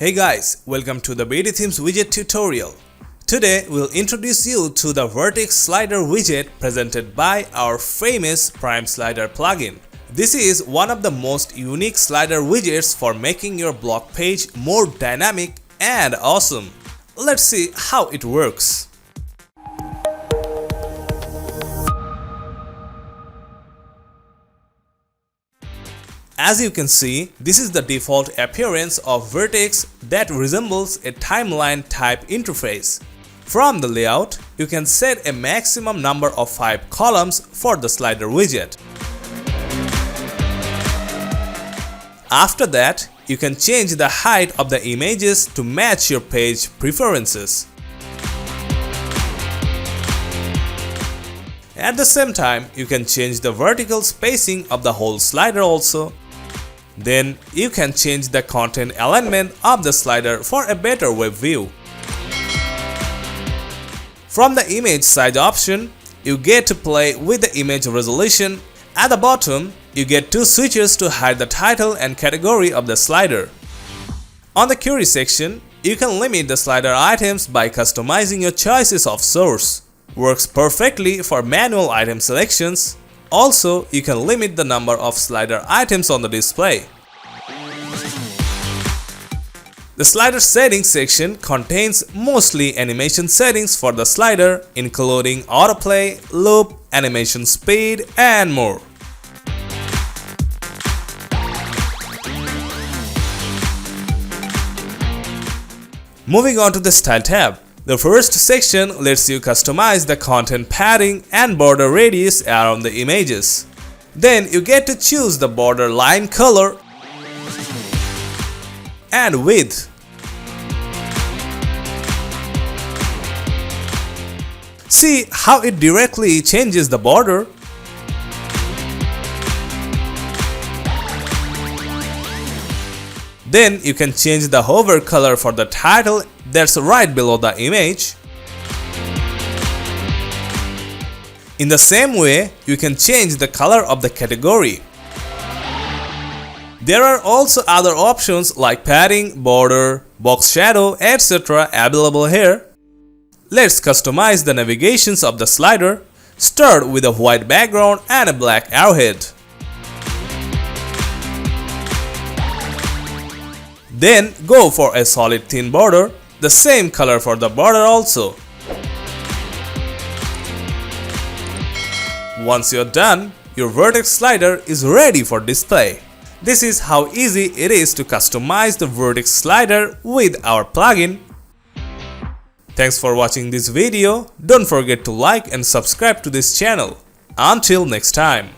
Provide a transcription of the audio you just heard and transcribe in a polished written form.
Hey guys, welcome to the BdThemes widget tutorial. Today we'll introduce you to the Vertex Slider widget presented by our famous Prime Slider plugin. This is one of the most unique slider widgets for making your blog page more dynamic and awesome. Let's see how it works. As you can see, this is the default appearance of Vertex that resembles a timeline type interface. From the layout, you can set a maximum number of 5 columns for the slider widget. After that, you can change the height of the images to match your page preferences. At the same time, you can change the vertical spacing of the whole slider also. Then you can change the content alignment of the slider for a better web view. From the image size option, you get to play with the image resolution. At the bottom, you get 2 switches to hide the title and category of the slider. On the query section, you can limit the slider items by customizing your choices of source. Works perfectly for manual item selections. Also, you can limit the number of slider items on the display. The slider settings section contains mostly animation settings for the slider, including autoplay, loop, animation speed, and more. Moving on to the Style tab. The first section lets you customize the content padding and border radius around the images. Then you get to choose the border line color and width. See how it directly changes the border? Then you can change the hover color for the title that's right below the image. In the same way, you can change the color of the category. There are also other options like padding, border, box shadow, etc. available here. Let's customize the navigations of the slider. Start with a white background and a black arrowhead. Then go for a solid thin border, the same color for the border also. Once you're done, your Vertex slider is ready for display. This is how easy it is to customize the Vertex slider with our plugin. Thanks for watching this video. Don't forget to like and subscribe to this channel. Until next time.